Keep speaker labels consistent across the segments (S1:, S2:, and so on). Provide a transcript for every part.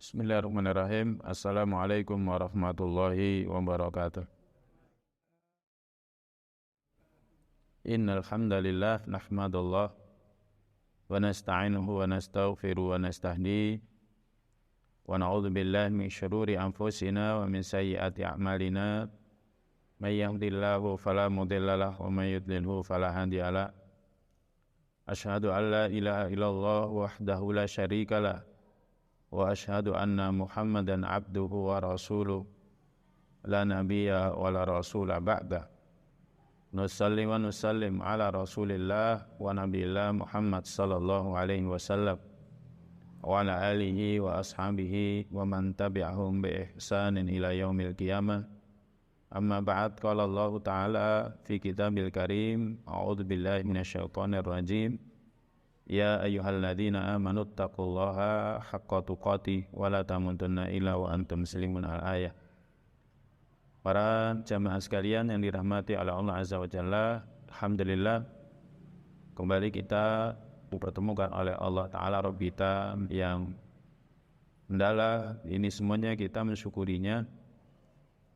S1: Bismillahirrahmanirrahim. Assalamualaikum warahmatullahi wabarakatuh. Innal hamdalillah nahmadullah wa nasta'inuhu wa nastaghfiruhu wa nastahdi wa na'udzu billahi min syururi anfusina wa min sayyiati a'malina. May yahdihillahu fala mudhillalah wa may yudlilhu fala hadiyalah. Asyhadu an la ilaha illallah wahdahu la syarikalah wa asyhadu anna Muhammadan abduhu wa rasuluh la nabiyya wa la rasula ba'da. Nusalli wa nusallim ala rasulillah wa nabiyillah Muhammad sallallahu alaihi wasallam wa ala alihi wa ashabihi wa man tabi'ahum bi ihsanin ila yaumil qiyamah. Amma ba'd, qala Allah ta'ala fi kitabil karim, a'udzu billahi minasyaitonir rajim. Ya ayyuhalladzina amanu taqullaha haqqa tuqatih wa la tamutunna illa wa antum muslimun. Al-ayah. Para jamaah sekalian yang dirahmati oleh Allah Azza wa Jalla, alhamdulillah kembali kita dipertemukan oleh Allah Ta'ala Rabb kita yang hendaklah ini semuanya kita mensyukurinya,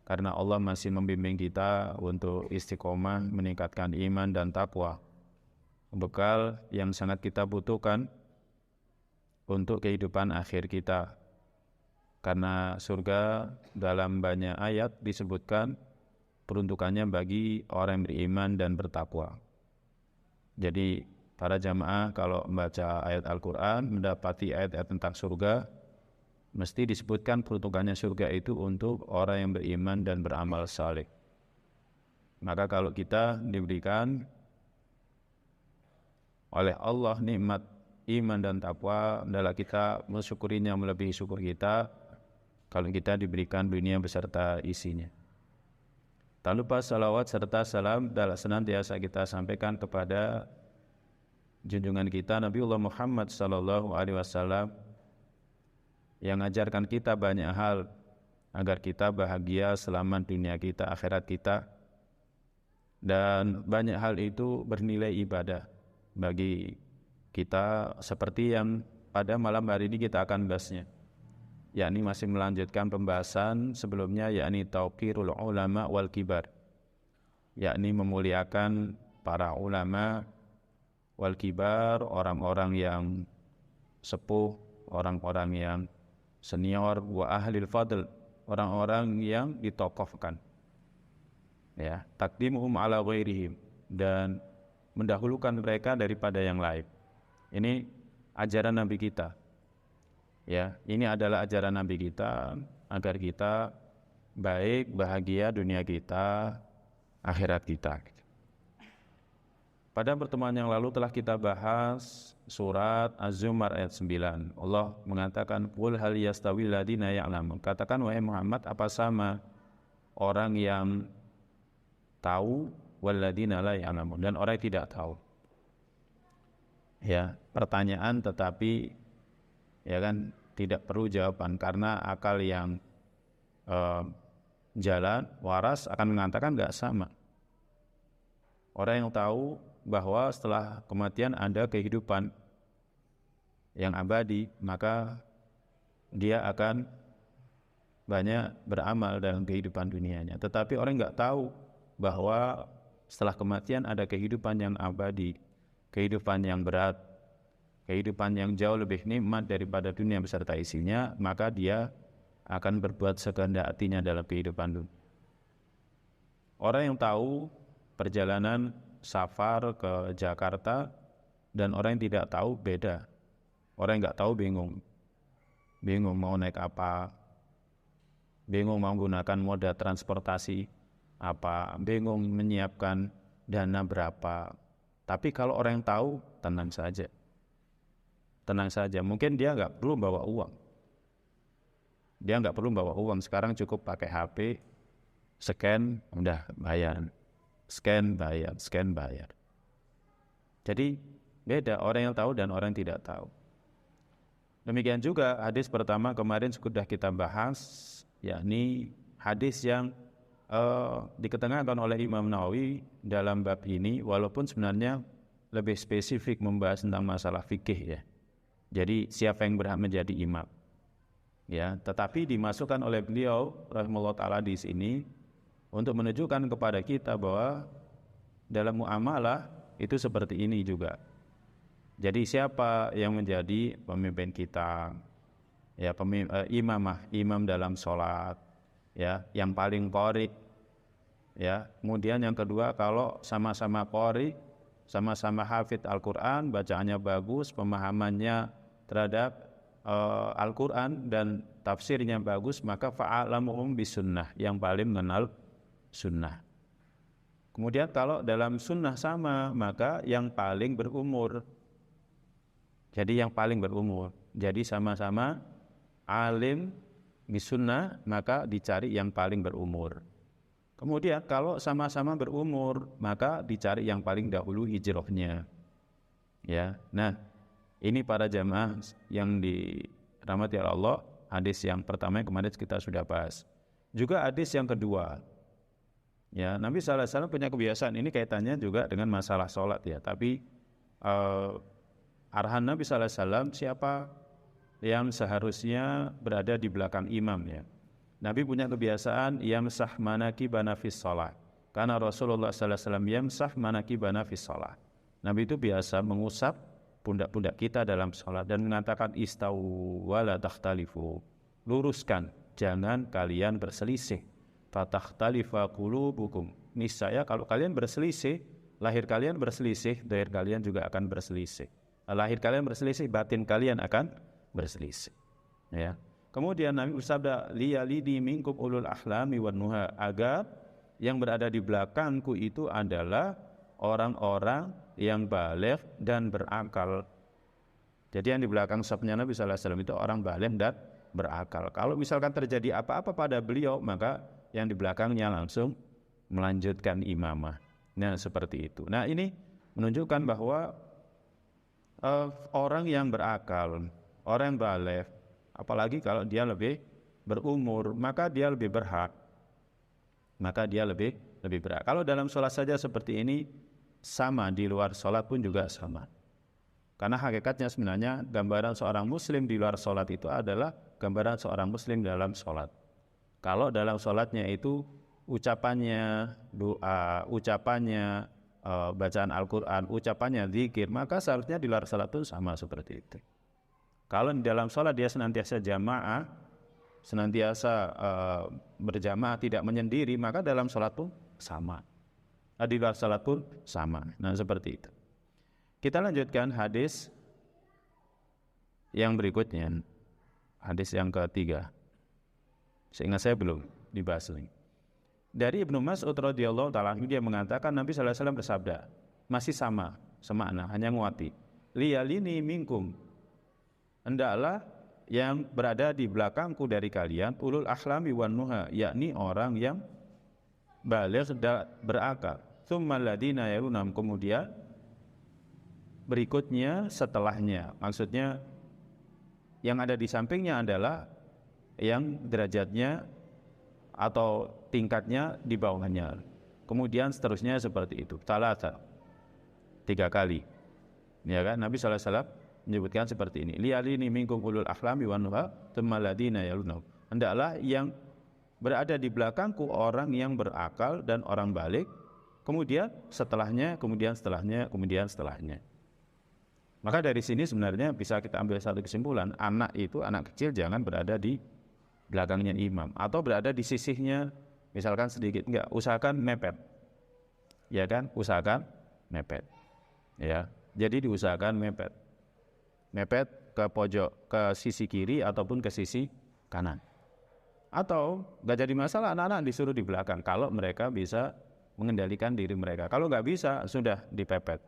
S1: karena Allah masih membimbing kita untuk istiqomah meningkatkan iman dan takwa, bekal yang sangat kita butuhkan untuk kehidupan akhir kita. Karena surga dalam banyak ayat disebutkan peruntukannya bagi orang yang beriman dan bertakwa. Jadi para jamaah kalau membaca ayat Al-Quran, mendapati ayat-ayat tentang surga, mesti disebutkan peruntukannya surga itu untuk orang yang beriman dan beramal saleh. Maka kalau kita diberikan oleh Allah nikmat iman dan takwa, adalah kita mensyukurinya melebihi syukur kita kalau kita diberikan dunia beserta isinya. Tak lupa salawat serta salam adalah senantiasa kita sampaikan kepada junjungan kita Nabiullah Muhammad sallallahu alaihi wasallam yang ajarkan kita banyak hal agar kita bahagia selama dunia kita, akhirat kita, dan banyak hal itu bernilai ibadah bagi kita, seperti yang pada malam hari ini kita akan bahasnya, yakni masih melanjutkan pembahasan sebelumnya, yakni tauqirul ulama wal kibar, yakni memuliakan para ulama wal kibar, orang-orang yang sepuh, orang-orang yang senior, wa ahlil fadl, orang-orang yang ditokohkan, ya, taqdimuhum ala ghairihim, dan mendahulukan mereka daripada yang lain. Ini ajaran Nabi kita. Ya, ini adalah ajaran Nabi kita agar kita baik, bahagia dunia kita, akhirat kita. Pada pertemuan yang lalu telah kita bahas surat Az-Zumar ayat 9. Allah mengatakan, "Qul hal yastawil ladzina ya'lamun." Katakan wahai Muhammad, apa sama orang yang tahu wal ladzina la ya'lamun, dan orang yang tidak tahu? Ya, pertanyaan tetapi ya kan tidak perlu jawaban, karena akal yang jalan waras akan mengatakan enggak sama. Orang yang tahu bahwa setelah kematian ada kehidupan yang abadi, maka dia akan banyak beramal dalam kehidupan dunianya. Tetapi orang enggak tahu bahwa setelah kematian ada kehidupan yang abadi, kehidupan yang berat, kehidupan yang jauh lebih nikmat daripada dunia beserta isinya, maka dia akan berbuat sekehendak hatinya dalam kehidupan dunia. Orang yang tahu perjalanan safar ke Jakarta dan orang yang tidak tahu beda. Orang yang nggak tahu bingung mau naik apa, bingung mau menggunakan moda transportasi apa, bingung menyiapkan dana berapa. Tapi kalau orang yang tahu, tenang saja. Mungkin dia nggak perlu bawa uang. Sekarang cukup pakai HP, scan, udah bayar. Scan bayar. Jadi beda orang yang tahu dan orang yang tidak tahu. Demikian juga hadis pertama kemarin sudah kita bahas, yakni hadis yang diketengahkan oleh Imam Nawawi dalam bab ini, walaupun sebenarnya lebih spesifik membahas tentang masalah fikih ya. Jadi siapa yang berhak menjadi imam? Ya, tetapi dimasukkan oleh beliau rahimahullah taala di sini untuk menunjukkan kepada kita bahwa dalam muamalah itu seperti ini juga. Jadi siapa yang menjadi pemimpin kita, ya imam dalam sholat, ya yang paling qori, ya. Kemudian yang kedua, kalau sama-sama qori, sama-sama hafid Al-Quran, bacaannya bagus, pemahamannya terhadap Al-Quran dan tafsirnya bagus, maka fa'alamuhum bisunnah, yang paling mengenal sunnah. Kemudian kalau dalam sunnah sama, maka yang paling berumur. Jadi yang paling berumur. Jadi sama-sama alim bisunnah, maka dicari yang paling berumur. Kemudian kalau sama-sama berumur, maka dicari yang paling dahulu hijrahnya. Ya, nah ini para jamaah yang dirahmati Allah, hadis yang pertama yang kemarin kita sudah bahas. Juga hadis yang kedua, ya Nabi SAW punya kebiasaan, ini kaitannya juga dengan masalah sholat ya. Tapi arahan Nabi SAW, siapa yang seharusnya berada di belakang imam ya. Nabi punya kebiasaan yamsah manakibana fis shalah. Karena Rasulullah SAW yamsah manakibana fis shalah. Nabi itu biasa mengusap pundak-pundak kita dalam sholat dan mengatakan istawu wala takhtalifu, luruskan, jangan kalian berselisih. Fatakhtalifa qulubukum, niscaya kalau kalian berselisih, lahir kalian berselisih, zahir kalian juga akan berselisih. Lahir kalian berselisih, batin kalian akan berselisih. Ya. Kemudian Nabi bersabda, liyalidi minkum ulul ahlami wan nuha, agar yang berada di belakangku itu adalah orang-orang yang baligh dan berakal. Jadi yang di belakang safnya Nabi SAW itu orang baligh dan berakal. Kalau misalkan terjadi apa-apa pada beliau, maka yang di belakangnya langsung melanjutkan imamah. Nah seperti itu. Nah ini menunjukkan bahwa orang yang berakal, orang yang baligh, apalagi kalau dia lebih berumur, maka dia lebih berhak. Kalau dalam sholat saja seperti ini, sama, di luar sholat pun juga sama. Karena hakikatnya sebenarnya gambaran seorang muslim di luar sholat itu adalah gambaran seorang muslim dalam sholat. Kalau dalam sholatnya itu ucapannya doa, ucapannya bacaan Al-Quran, ucapannya zikir, maka seharusnya di luar sholat itu sama seperti itu. Kalau di dalam sholat dia senantiasa jamaah, senantiasa berjamaah, tidak menyendiri, maka dalam sholat pun sama. Di luar salat pun sama. Nah seperti itu. Kita lanjutkan hadis yang berikutnya, hadis yang ketiga. Seingat saya belum dibahas lagi. Dari Ibnu Mas'ud radhiyallahu ta'ala anhu, dia mengatakan Nabi sallallahu alaihi wasallam bersabda, masih sama, semakna, hanya nguati. Liyalini minkum, hendaklah yang berada di belakangku dari kalian ulul ahlami wan nuha, yakni orang yang baligh dan berakal. Tsummal ladina yalunhum, kemudian berikutnya setelahnya. Maksudnya yang ada di sampingnya adalah yang derajatnya atau tingkatnya di bawahnya. Kemudian seterusnya seperti itu. Talata, 3 kali. Ya kan? Nabi sallallahu alaihi wasallam menyebutkan seperti ini. Liyalini minkum ulul ahlami wan nuha, tsummal ladina yalunhum. Hendaklah yang berada di belakangku orang yang berakal dan orang baligh, kemudian setelahnya, kemudian setelahnya, kemudian setelahnya. Maka dari sini sebenarnya bisa kita ambil satu kesimpulan, anak itu, anak kecil jangan berada di belakangnya imam atau berada di sisihnya, misalkan sedikit, enggak, usahakan mepet. Ya kan? Usahakan mepet. Ya. Jadi diusahakan mepet. Mepet ke pojok, ke sisi kiri ataupun ke sisi kanan. Atau nggak jadi masalah anak-anak disuruh di belakang kalau mereka bisa mengendalikan diri mereka. Kalau nggak bisa, sudah dipepet,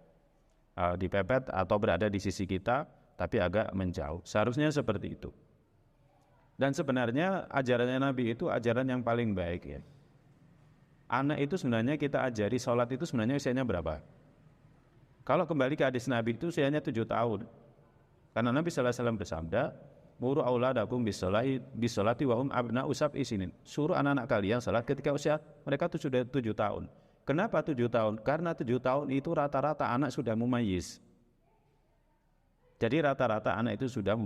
S1: atau berada di sisi kita tapi agak menjauh. Seharusnya seperti itu. Dan sebenarnya ajarannya Nabi itu ajaran yang paling baik ya. Anak itu sebenarnya kita ajari sholat itu sebenarnya usianya berapa? Kalau kembali ke hadis Nabi itu usianya 7 tahun. Karena Nabi sallallahu alaihi wasallam bersabda, muru auladakum bisolati wa hum abna'u sab'i sinin. Suruh anak-anak kalian salat ketika usia mereka itu sudah 7 tahun. Kenapa 7 tahun? Karena 7 tahun itu rata-rata anak sudah mumayyiz. Jadi rata-rata anak itu sudah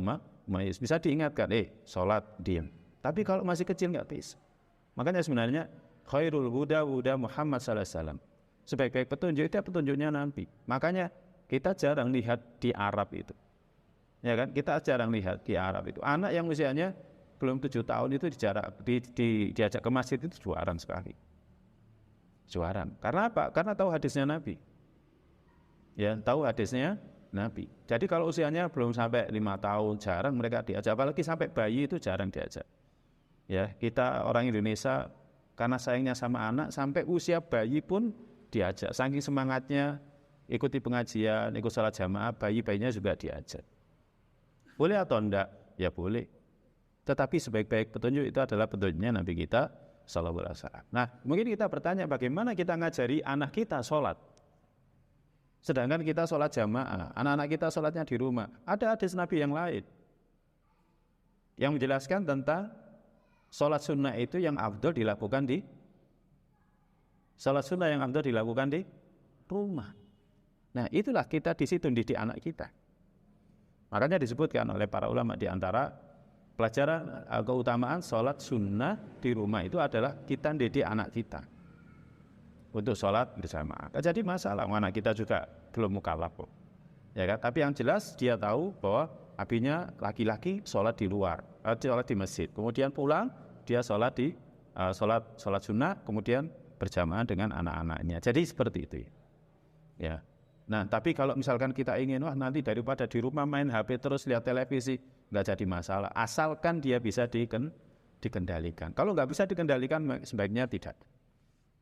S1: bisa diingatkan, sholat diam. Tapi kalau masih kecil nggak bisa. Makanya sebenarnya khairul huda Muhammad sallallahu alaihi wasallam. Sebaik-baik petunjuk itu petunjuknya Nabi. Makanya kita jarang lihat di Arab itu. Ya kan? Kita jarang lihat di Arab itu. Anak yang usianya belum 7 tahun itu diajak ke masjid itu jarang sekali. Jarang. Karena apa? Karena tahu hadisnya Nabi. Ya, tahu hadisnya Nabi. Jadi kalau usianya belum sampai 5 tahun jarang mereka diajak. Apalagi sampai bayi itu jarang diajak. Ya, kita orang Indonesia karena sayangnya sama anak sampai usia bayi pun diajak. Saking semangatnya ikuti pengajian, ikut salat jamaah, bayinya juga diajak. Boleh atau enggak? Ya boleh. Tetapi sebaik-baik petunjuk itu adalah petunjuknya Nabi kita sallallahu alaihi wasallam. Nah, mungkin kita bertanya bagaimana kita ngajari anak kita sholat. Sedangkan kita sholat jamaah, anak-anak kita sholatnya di rumah. Ada hadis Nabi yang lain yang menjelaskan tentang sholat sunnah itu yang afdal dilakukan di rumah. Nah, itulah kita di situ didik anak kita. Makanya disebutkan oleh para ulama di antara pelajaran keutamaan sholat sunnah di rumah itu adalah kita didik anak kita untuk sholat bersama. Jadi masalah anak kita juga belum mukallaf, ya kan? Tapi yang jelas dia tahu bahwa abinya laki-laki sholat di luar, sholat di masjid. Kemudian pulang dia sholat di sholat sunnah, kemudian berjamaah dengan anak-anaknya. Jadi seperti itu, ya. Nah, tapi kalau misalkan kita ingin nanti daripada di rumah main HP terus lihat televisi, nggak jadi masalah. Asalkan dia bisa dikendalikan. Kalau nggak bisa dikendalikan, sebaiknya tidak.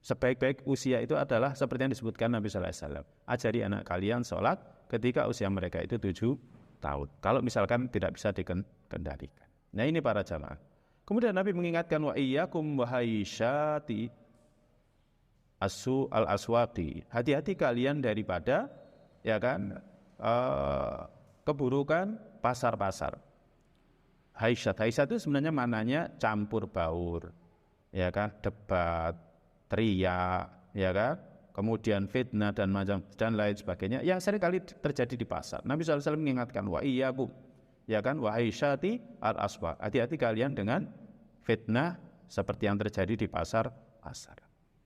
S1: Sebaik-baik usia itu adalah seperti yang disebutkan Nabi sallallahu alaihi wasallam. Ajari anak kalian sholat ketika usia mereka itu 7 tahun. Kalau misalkan tidak bisa dikendalikan. Nah, ini para jamaah. Kemudian Nabi mengingatkan wa iyyakum wahayyati al-aswaqi. Hati-hati kalian daripada keburukan pasar-pasar. Haisyat itu sebenarnya maknanya campur baur, ya kan, debat, teriak, ya kan, kemudian fitnah dan lain sebagainya yang seringkali terjadi di pasar. Nabi SAW mengingatkan wa iyyakum, ya kan, wa haisyati al-aswaq. Hati-hati kalian dengan fitnah seperti yang terjadi di pasar.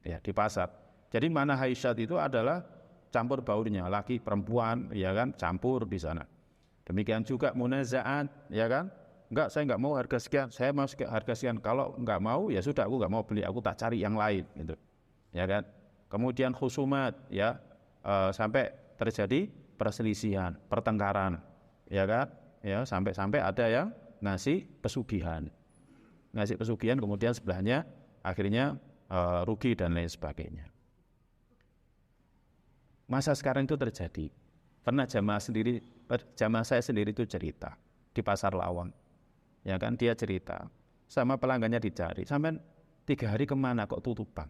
S1: Ya, di pasar. Jadi mana haisyat itu adalah campur baurnya, laki perempuan, ya kan, campur di sana. Demikian juga munazaat, ya kan, enggak, saya enggak mau harga sekian, saya mau harga sekian. Kalau enggak mau, ya sudah, aku enggak mau beli, aku tak cari yang lain, gitu, ya kan. Kemudian khusumat, ya, sampai terjadi perselisihan, pertengkaran, ya kan, ya, sampai ada yang ngasih pesugihan, kemudian sebelahnya akhirnya rugi dan lain sebagainya. Masa sekarang itu terjadi. Pernah jamaah saya sendiri itu cerita di Pasar Lawang, ya kan, dia cerita sama pelanggannya dicari, sampai 3 hari kemana kok tutupan?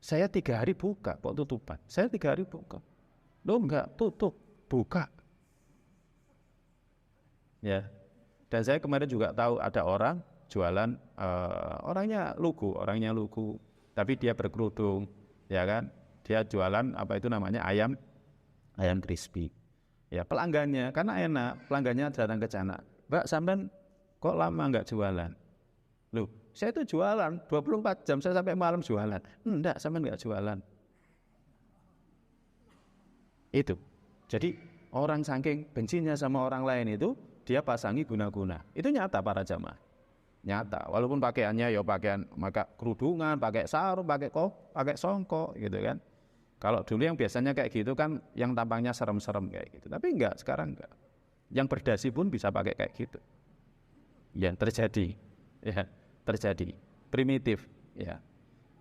S1: Saya 3 hari buka kok tutupan? Saya 3 hari buka. Loh enggak, tutup, buka. Ya. Dan saya kemarin juga tahu ada orang jualan, orangnya lugu, tapi dia berkerudung, ya kan, dia jualan ayam crispy. Ya, pelanggannya karena enak, pelanggannya datang ke sana, Mbak, sampean kok lama enggak jualan? Loh, saya itu jualan 24 jam, saya sampai malam jualan. Enggak, sampean enggak jualan. Itu. Jadi orang saking bencinya sama orang lain itu, dia pasangi guna-guna. Itu nyata para jamaah. Nyata, walaupun pakaiannya ya pakai kerudungan, pakai sarung, pakai songkok gitu kan. Kalau dulu yang biasanya kayak gitu kan yang tampangnya serem-serem kayak gitu. Tapi enggak, sekarang enggak. Yang berdasi pun bisa pakai kayak gitu. Ya, terjadi. Primitif, ya.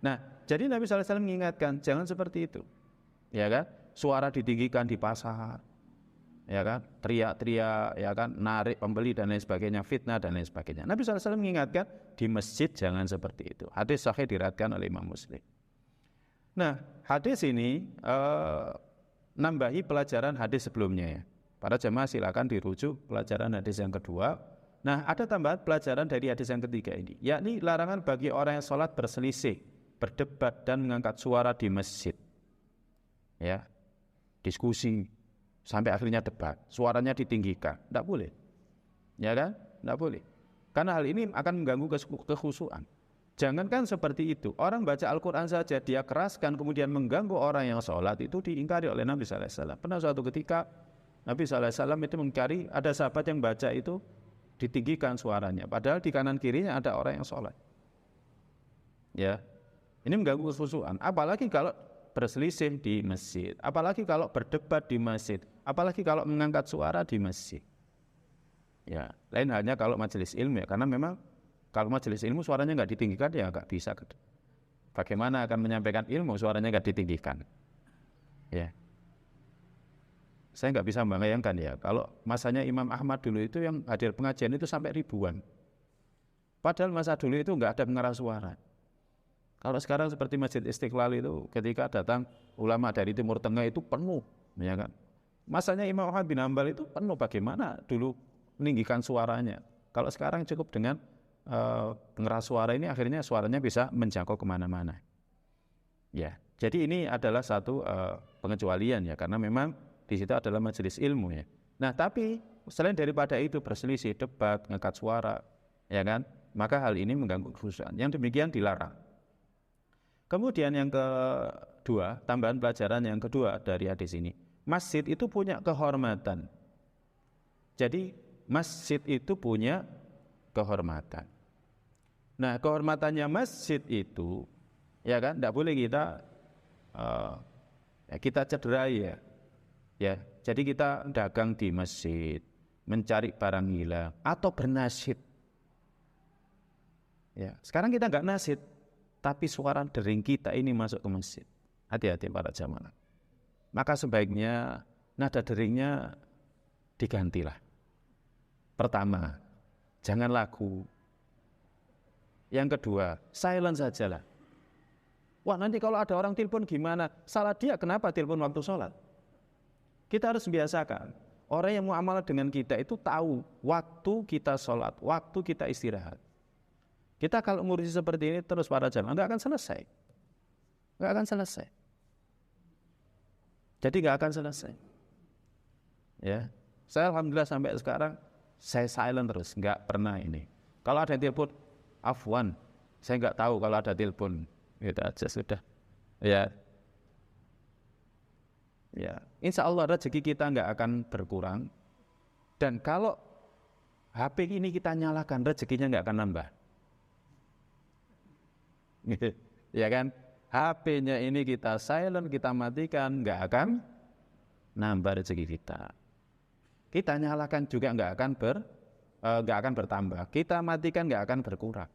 S1: Nah, jadi Nabi SAW mengingatkan jangan seperti itu. Ya kan? Suara ditinggikan di pasar. Ya kan, teriak-teriak, ya kan, narik pembeli dan lain sebagainya, fitnah dan lain sebagainya. Nabi SAW mengingatkan di masjid jangan seperti itu. Hadis sahih diriwayatkan oleh Imam Muslim. Nah, hadis ini nambahi pelajaran hadis sebelumnya, ya. Para jemaah silakan dirujuk pelajaran hadis yang kedua. Nah, ada tambahan pelajaran dari hadis yang ketiga ini, yakni larangan bagi orang yang sholat berselisih, berdebat dan mengangkat suara di masjid. Ya, diskusi sampai akhirnya debat, suaranya ditinggikan, tidak boleh. Ya kan? Tidak boleh. Karena hal ini akan mengganggu kekhusyuan. Jangankan seperti itu, orang baca Al-Quran saja dia keraskan kemudian mengganggu orang yang sholat, itu diingkari oleh Nabi SAW. Pernah suatu ketika Nabi SAW itu mengingkari ada sahabat yang baca itu ditinggikan suaranya, padahal di kanan kirinya ada orang yang sholat. Ya, ini mengganggu kekhusyuan. Apalagi kalau berselisih di masjid, apalagi kalau berdebat di masjid, apalagi kalau mengangkat suara di masjid. Ya, lain halnya kalau majelis ilmu ya, karena memang kalau majelis ilmu suaranya nggak ditinggikan ya nggak bisa. Bagaimana akan menyampaikan ilmu suaranya nggak ditinggikan? Ya, saya nggak bisa membayangkan ya. Kalau masanya Imam Ahmad dulu itu yang hadir pengajian itu sampai ribuan. Padahal masa dulu itu nggak ada pengeras suara. Kalau sekarang seperti Masjid Istiqlal itu ketika datang ulama dari Timur Tengah itu penuh, ya kan? Masanya Imam Ahmad bin Hanbal itu penuh. Bagaimana dulu meninggikan suaranya? Kalau sekarang cukup dengan pengeras suara ini akhirnya suaranya bisa menjangkau kemana-mana. Ya, jadi ini adalah satu pengecualian ya, karena memang di situ adalah majelis ilmu ya. Nah, tapi selain daripada itu berselisih, debat, ngangkat suara, ya kan? Maka hal ini mengganggu kekhusyuan. Yang demikian dilarang. Kemudian yang kedua, tambahan pelajaran yang kedua dari hadis ini, masjid itu punya kehormatan. Jadi masjid itu punya kehormatan. Nah, kehormatannya masjid itu, ya kan, tidak boleh kita kita cederai ya. Ya, jadi kita dagang di masjid, mencari barang hilang atau bernasyid. Ya, sekarang kita nggak nasyid, tapi suara dering kita ini masuk ke masjid. Hati-hati para jamaah. Maka sebaiknya nada deringnya digantilah. Pertama, jangan lagu. Yang kedua, silent sajalah. Wah, nanti kalau ada orang telepon gimana? Salah dia, kenapa telepon waktu sholat? Kita harus biasakan. Orang yang muamalah dengan kita itu tahu waktu kita sholat, waktu kita istirahat. Kita kalau ngurusi seperti ini terus para jamaah, nggak akan selesai. Nggak akan selesai. Jadi nggak akan selesai. Ya, saya alhamdulillah sampai sekarang saya silent terus, nggak pernah ini. Kalau ada yang telepon, afwan, saya nggak tahu kalau ada telepon, gitu aja sudah. Ya, ya, insya Allah rezeki kita nggak akan berkurang. Dan kalau HP ini kita nyalakan, rezekinya nggak akan nambah. Ya kan? HP-nya ini kita silent, kita matikan, nggak akan nambah rezeki kita. Kita nyalakan juga nggak akan bertambah. Kita matikan nggak akan berkurang.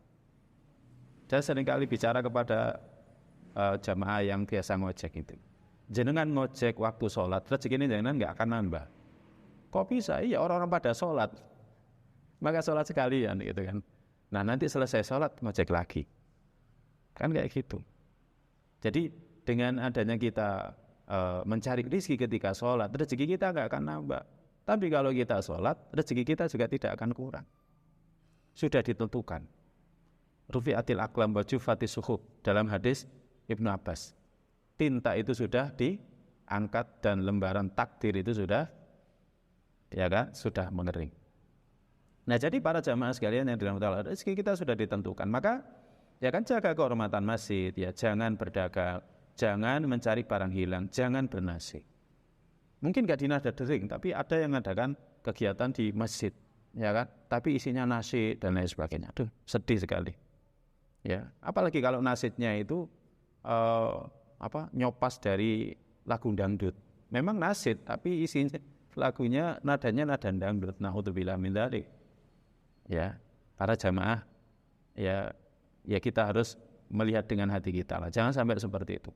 S1: Saya seringkali bicara kepada jamaah yang biasa ngojek itu. Jenengan ngojek waktu sholat, rezeki ini jenengan nggak akan nambah. Kok bisa? Iya, orang-orang pada sholat. Maka sholat sekalian gitu kan. Nah, nanti selesai sholat ngojek lagi. Kan kayak gitu. Jadi dengan adanya kita mencari rezeki ketika sholat, rezeki kita nggak akan nambah. Tapi kalau kita sholat, rezeki kita juga tidak akan kurang. Sudah ditentukan. Rufi'atil aqlam wa juffatis suhuf dalam hadis Ibnu Abbas. Tinta itu sudah diangkat dan lembaran takdir itu sudah, ya kan, sudah mengering. Nah, jadi para jamaah sekalian yang dirahmati Allah, rezeki kita sudah ditentukan. Maka ya kan, jaga kehormatan masjid, ya jangan berdagang, jangan mencari barang hilang, jangan bernasih. Mungkin gak di nada dering, tapi ada yang mengadakan kegiatan di masjid, ya kan? Tapi isinya nasyid dan lain sebagainya. Aduh, sedih sekali. Ya, apalagi kalau nasyidnya itu nyopas dari lagu dangdut. Memang nasyid, tapi isinya lagunya nadanya nada dangdut. Na'udzubillah min dzalik. Ya, para jamaah, ya kita harus melihat dengan hati kita lah. Jangan sampai seperti itu.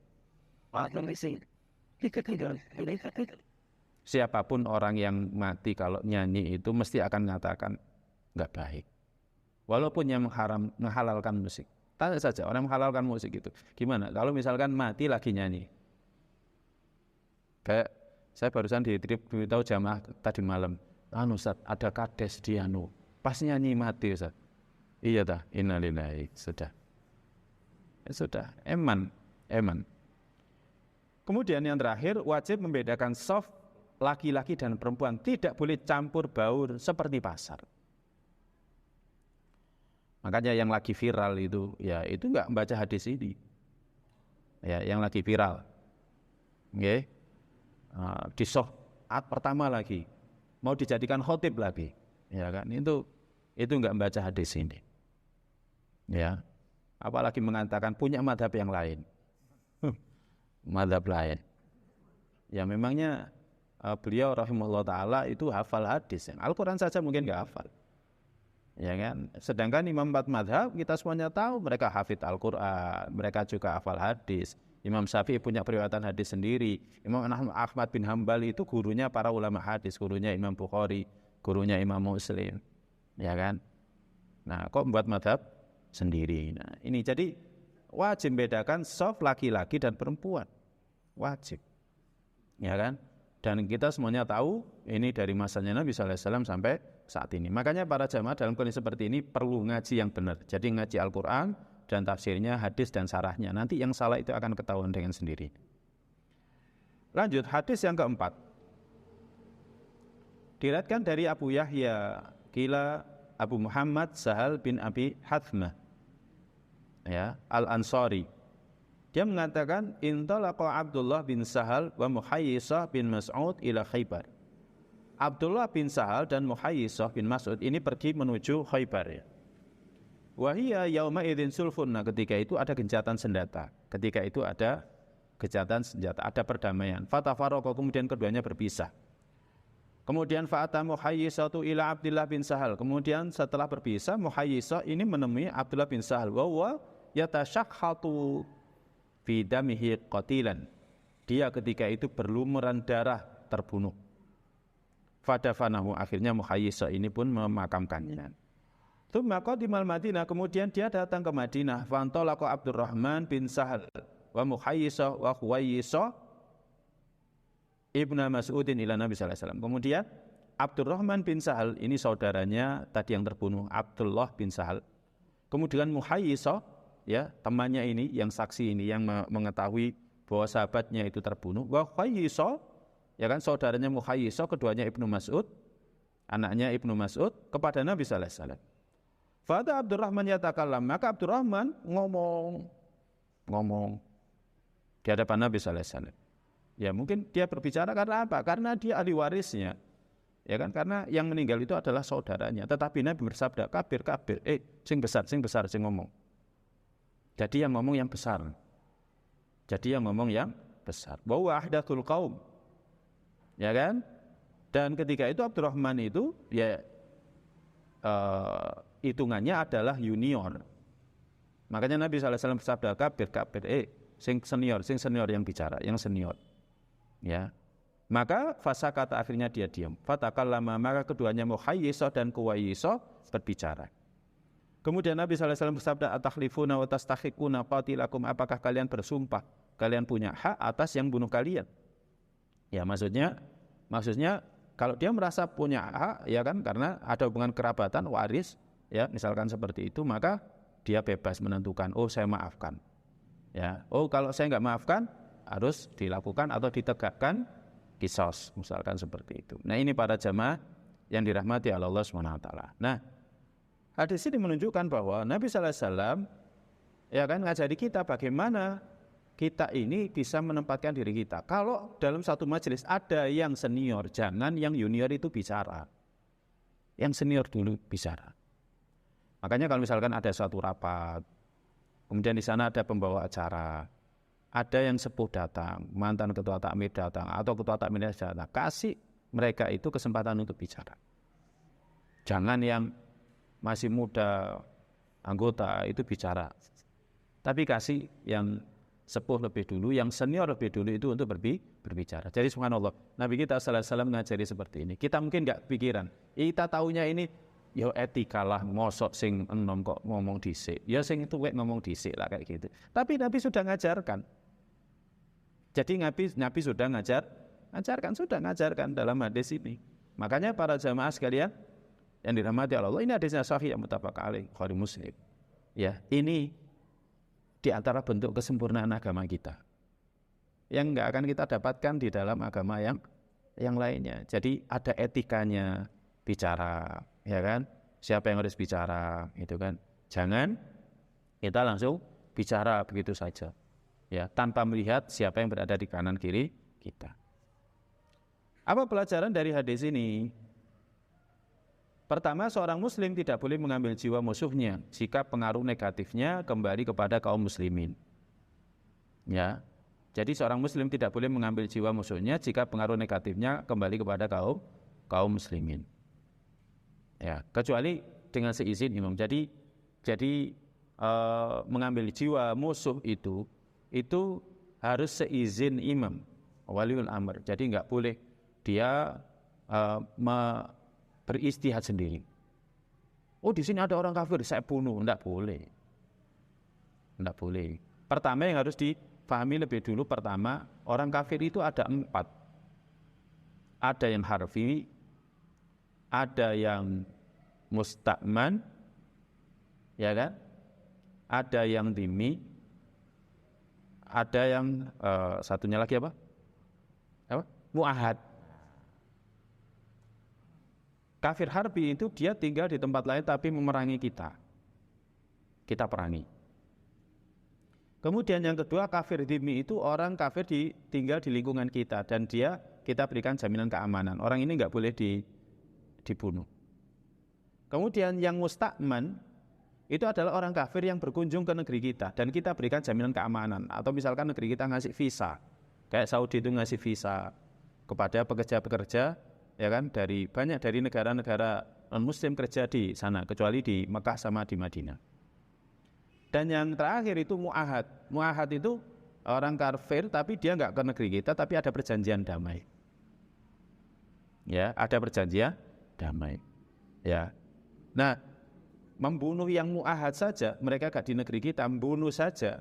S1: Siapapun orang yang mati kalau nyanyi itu mesti akan mengatakan nggak baik. Walaupun yang menghalalkan musik. Tanya saja orang menghalalkan musik itu. Gimana kalau misalkan mati lagi nyanyi? Kayak saya barusan diberitahu jamaah tadi malam. Ustaz, ada kades di pas nyanyi mati Ustaz. Iya dah, innalillahi, sudah. Sudah, eman. Kemudian yang terakhir, wajib membedakan shaf laki-laki dan perempuan, tidak boleh campur baur seperti pasar. Makanya yang lagi viral itu, ya itu enggak membaca hadis ini. Ya, yang lagi viral. Oke. Di soft pertama lagi mau dijadikan khotib lagi. Ya kan? Itu enggak membaca hadis ini. Ya. Apalagi mengatakan punya madhab yang lain. Madhab lain. Ya memangnya beliau rahimahullah ta'ala itu hafal hadis. Al-Quran saja mungkin enggak hafal. Ya kan? Sedangkan imam 4 madhab kita semuanya tahu mereka hafid Al-Quran, mereka juga hafal hadis. Imam Syafi'i punya periwayatan hadis sendiri. Imam Ahmad bin Hambal itu gurunya para ulama hadis, gurunya Imam Bukhari, gurunya Imam Muslim. Ya kan? Nah, kok membuat madhab sendiri. Nah, ini jadi wajib bedakan soft laki-laki dan perempuan. Wajib. Ya kan? Dan kita semuanya tahu ini dari masanya Nabi sallallahu alaihi wasallam sampai saat ini. Makanya para jamaah dalam kondisi seperti ini perlu ngaji yang benar. Jadi ngaji Al-Qur'an dan tafsirnya, hadis dan sarahnya. Nanti yang salah itu akan ketahuan dengan sendiri. Lanjut hadis yang keempat. Diriwayatkan dari Abu Yahya Qila Abu Muhammad Sahal bin Abi Hathmah, ya, Al-Ansari. Dia mengatakan intalaqa Abdullah bin Sahal wa Muhayyisah bin Mas'ud ila Khaybar. Abdullah bin Sahal dan Muhayyisah bin Mas'ud ini pergi menuju Khaybar, ya. Wa hiya yauma idzin sulfun. Nah, ketika itu ada gencatan senjata. Ketika itu ada gencatan senjata, ada perdamaian. Fatafaraqu, kemudian keduanya berpisah. Kemudian fa'ata Muhayyisatu ila Abdullah bin Sahal. Kemudian setelah berpisah, Muhayyisah ini menemui Abdullah bin Sahal. Wa huwa yatashakhatu fi damihi qatilan. Dia ketika itu berlumuran darah, terbunuh. Fadafanahu, akhirnya Muhayyisah ini pun memakamkannya. Tsumma qadimal Madinah, kemudian dia datang ke Madinah. Fantalaqa Abdurrahman bin Sahal wa Muhayyisah wa Khuwayyisah Ibnu Mas'udin ila Nabi sallallahu alaihi wasallam. Kemudian Abdurrahman bin Sahal ini saudaranya tadi yang terbunuh, Abdullah bin Sahal. Kemudian Muhayyisah, ya, temannya ini, yang saksi ini, yang mengetahui bahwa sahabatnya itu terbunuh. Wa Khuwayyisah, ya kan, saudaranya Muhayyisah, keduanya Ibnu Mas'ud, anaknya Ibnu Mas'ud, kepada Nabi sallallahu alaihi wasallam. Fada Abdurrahman yatakallam, maka Abdurrahman ngomong di hadapan Nabi sallallahu alaihi wasallam. Ya mungkin dia berbicara karena apa? Karena dia ahli warisnya. Ya kan, karena yang meninggal itu adalah saudaranya. Tetapi Nabi bersabda, kabir, sing besar sing ngomong. Jadi yang ngomong yang besar. Bahwa ahdathul qaum. Ya kan? Dan ketika itu Abdurrahman itu ya hitungannya adalah junior. Makanya Nabi sallallahu alaihi wasallam bersabda, kabir, sing senior yang bicara, yang senior. Ya. Maka fasakata, akhirnya dia diam. Fatakallama, maka keduanya Muhayyisah dan Khuwayyisah berbicara. Kemudian Nabi sallallahu alaihi wasallam bersabda, atakhlifuna wa tastahiquna qatilakum, apakah kalian bersumpah kalian punya hak atas yang bunuh kalian? Ya, maksudnya kalau dia merasa punya hak, ya kan, karena ada hubungan kerabatan, waris, ya, misalkan seperti itu, maka dia bebas menentukan, oh saya maafkan. Ya, oh kalau saya enggak maafkan, harus dilakukan atau ditegakkan qisas, misalkan seperti itu. Nah, ini para jamaah yang dirahmati Allah Subhanahu wa taala. Nah, hadis ini menunjukkan bahwa Nabi sallallahu alaihi wasallam, ya kan, ngajari kita bagaimana kita ini bisa menempatkan diri kita. Kalau dalam satu majelis ada yang senior, jangan yang junior itu bicara. Yang senior dulu bicara. Makanya kalau misalkan ada suatu rapat, kemudian di sana ada pembawa acara, ada yang sepuh datang, mantan ketua takmir datang, atau ketua takmir datang, kasih mereka itu kesempatan untuk bicara. Jangan yang masih muda anggota itu bicara, tapi kasih yang sepuh lebih dulu, yang senior lebih dulu itu untuk berbicara. Jadi subhanallah, Nabi kita sallallahu alaihi wasallam ngajari seperti ini. Kita mungkin enggak pikiran, kita taunya ini ya etika lah, mosok sing enom kok ngomong dhisik, ya sing tuwek ngomong dhisik lah, kayak gitu. Tapi Nabi sudah ngajarkan. Jadi Nabi sudah ngajarkan dalam hadis ini. Makanya para jamaah sekalian yang dirahmati Allah, ini hadisnya sahih yang muttafaq alaih, Bukhari Muslim. Ya, ini di antara bentuk kesempurnaan agama kita yang enggak akan kita dapatkan di dalam agama yang lainnya. Jadi ada etikanya bicara, ya kan? Siapa yang harus bicara, itu kan? Jangan kita langsung bicara begitu saja, ya, tanpa melihat siapa yang berada di kanan kiri kita. Apa pelajaran dari hadis ini? Pertama, seorang muslim tidak boleh mengambil jiwa musuhnya jika pengaruh negatifnya kembali kepada kaum muslimin. Ya. Jadi seorang muslim tidak boleh mengambil jiwa musuhnya jika pengaruh negatifnya kembali kepada kaum muslimin. Ya, kecuali dengan seizin imam. Jadi mengambil jiwa musuh itu harus seizin imam, waliul amr. Jadi enggak boleh dia beristihad sendiri. Oh, di sini ada orang kafir, saya bunuh. Enggak boleh. Enggak boleh. Pertama yang harus difahami lebih dulu, pertama, orang kafir itu ada 4. Ada yang harfi, ada yang musta'man, ya kan? Ada yang dhimmi, ada yang satunya lagi apa? Mu'ahad. Kafir harbi itu dia tinggal di tempat lain tapi memerangi kita. Kita perangi. Kemudian yang kedua, kafir dhimmi itu orang kafir tinggal di lingkungan kita dan kita berikan jaminan keamanan. Orang ini enggak boleh dibunuh. Kemudian yang musta'man itu adalah orang kafir yang berkunjung ke negeri kita dan kita berikan jaminan keamanan. Atau misalkan negeri kita ngasih visa, kayak Saudi itu ngasih visa kepada pekerja-pekerja, ya kan, banyak dari negara-negara non-muslim kerja di sana, kecuali di Mekah sama di Madinah. Dan yang terakhir itu mu'ahad. Mu'ahad itu orang kafir tapi dia nggak ke negeri kita, tapi ada perjanjian damai. Ya, ada perjanjian damai. Ya. Nah, membunuh yang mu'ahad saja, mereka gak di negeri kita, membunuh saja.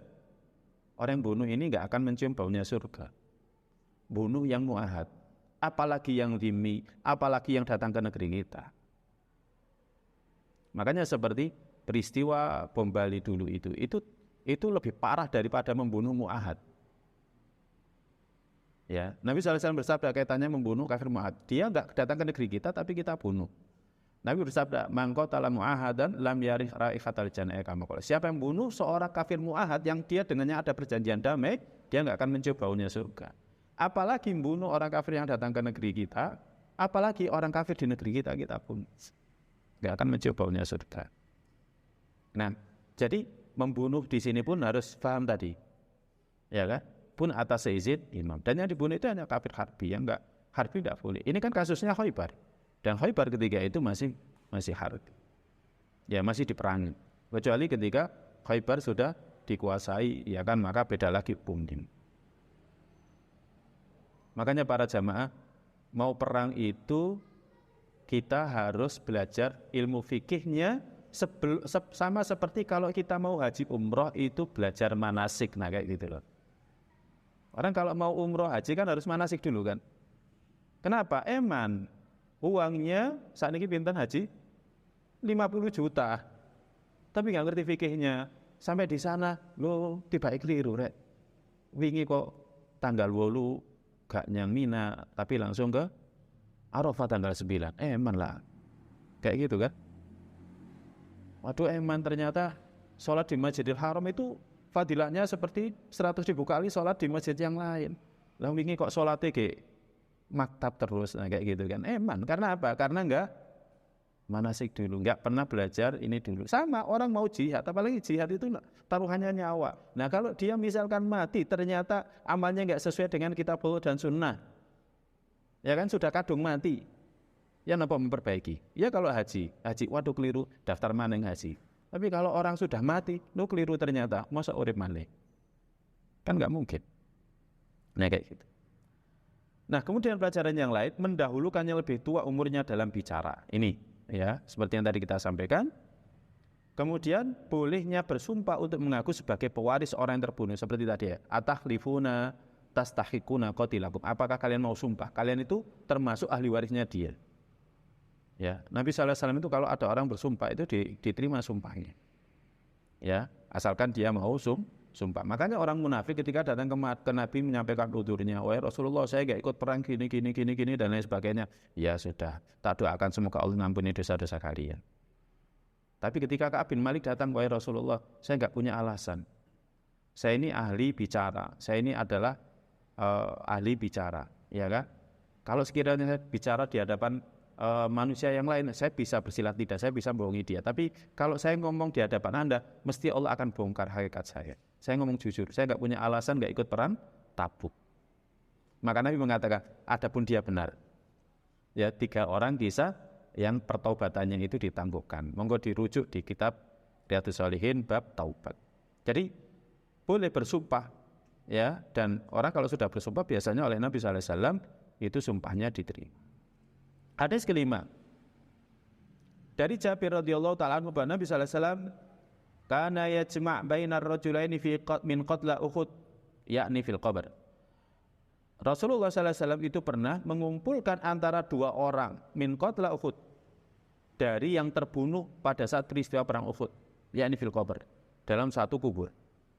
S1: Orang yang bunuh ini gak akan mencium baunya surga. Bunuh yang mu'ahad. Apalagi yang dhimmi, apalagi yang datang ke negeri kita. Makanya seperti peristiwa bom Bali dulu itu lebih parah daripada membunuh mu'ahad. Ya, Nabi SAW bersabda kaitannya membunuh kafir mu'ahad. Dia gak datang ke negeri kita, tapi kita bunuh. Nabi bersabda, "Man qatala mu'ahadan lam yarih raihatal jannah kama qala." Siapa yang bunuh seorang kafir mu'ahad yang dia dengannya ada perjanjian damai, dia enggak akan mencium baunya surga. Apalagi membunuh orang kafir yang datang ke negeri kita, apalagi orang kafir di negeri kita bunuh. Enggak akan mencium baunya surga. Nah, jadi membunuh di sini pun harus paham tadi. Ya kan? Pun atas seizin imam. Dan yang dibunuh itu hanya kafir harbi, yang enggak harbi enggak boleh. Ini kan kasusnya Khaibar. Dan Khaibar ketika itu masih harbi. Ya, masih diperangi. Kecuali ketika Khaibar sudah dikuasai, ya kan, maka beda lagi hukumnya. Makanya para jamaah, mau perang itu kita harus belajar ilmu fikihnya sama seperti kalau kita mau haji umroh itu belajar manasik. Nah, kayak gitu loh. Orang kalau mau umroh haji kan harus manasik dulu kan. Kenapa? Uangnya saat ini pinten haji 50 juta. Tapi nggak ngerti fikihnya. Sampai di sana lo tiba keliru rek. Wingi kok tanggal 8 gak nyang Mina, tapi langsung ke Arafah tanggal 9. Lah. Kayak gitu kan. Waduh, ternyata sholat di Masjidil Haram itu fadilahnya seperti 100.000 kali sholat di masjid yang lain. Lah wingi kok sholatnya kayak maktab terus, nah kayak gitu kan. Karena apa? Karena enggak manasik dulu, enggak pernah belajar ini dulu. Sama orang mau jihad, apalagi jihad itu taruhannya nyawa. Nah kalau dia misalkan mati, ternyata amalnya enggak sesuai dengan kitab dan sunnah, ya kan, sudah kadung mati, ya napa memperbaiki? Ya kalau haji, waduh keliru, daftar maning haji. Tapi kalau orang sudah mati, lu keliru ternyata, masa urip malih? Kan enggak mungkin. Nah kayak gitu. Nah, kemudian pelajaran yang lain, mendahulukannya lebih tua umurnya dalam bicara. Ini, ya, seperti yang tadi kita sampaikan. Kemudian, bolehnya bersumpah untuk mengaku sebagai pewaris orang yang terbunuh. Seperti tadi ya, atahlifuna tastahikuna qatilakum. Apakah kalian mau sumpah? Kalian itu termasuk ahli warisnya dia. Ya, Nabi SAW itu kalau ada orang bersumpah itu diterima sumpahnya. Ya, asalkan dia mau sumpah. Makanya orang munafik ketika datang ke Nabi menyampaikan udurnya, wahai Rasulullah, saya gak ikut perang gini dan lain sebagainya. Ya sudah, tak doakan semoga Allah mengampuni dosa-dosa kalian. Tapi ketika Ka'ab bin Malik datang, wahai Rasulullah, saya enggak punya alasan. Saya ini ahli bicara. Saya ini adalah ahli bicara, ya kan? Kalau sekiranya saya bicara di hadapan manusia yang lain, saya bisa bersilat lidah, saya bisa bohongi dia. Tapi kalau saya ngomong di hadapan Anda, mesti Allah akan bongkar hakikat saya. Saya ngomong jujur, saya enggak punya alasan enggak ikut perang Tabuk. Maka Nabi mengatakan, adapun dia benar. Ya, 3 orang kisah yang pertaubatannya itu ditangguhkan. Monggo dirujuk di kitab Riyadhus Shalihin bab taubat. Jadi boleh bersumpah, ya, dan orang kalau sudah bersumpah biasanya oleh Nabi SAW itu sumpahnya diterima. Hadis kelima dari Jabir radhiyallahu taala anhu bahwa Nabi SAW kana yajma' bainar rajulaini min qatla Uhud, yakni fil qabr. Rasulullah SAW itu pernah mengumpulkan antara 2 orang min qatla Uhud, dari yang terbunuh pada saat peristiwa perang Uhud, yakni fil qabr, dalam satu kubur.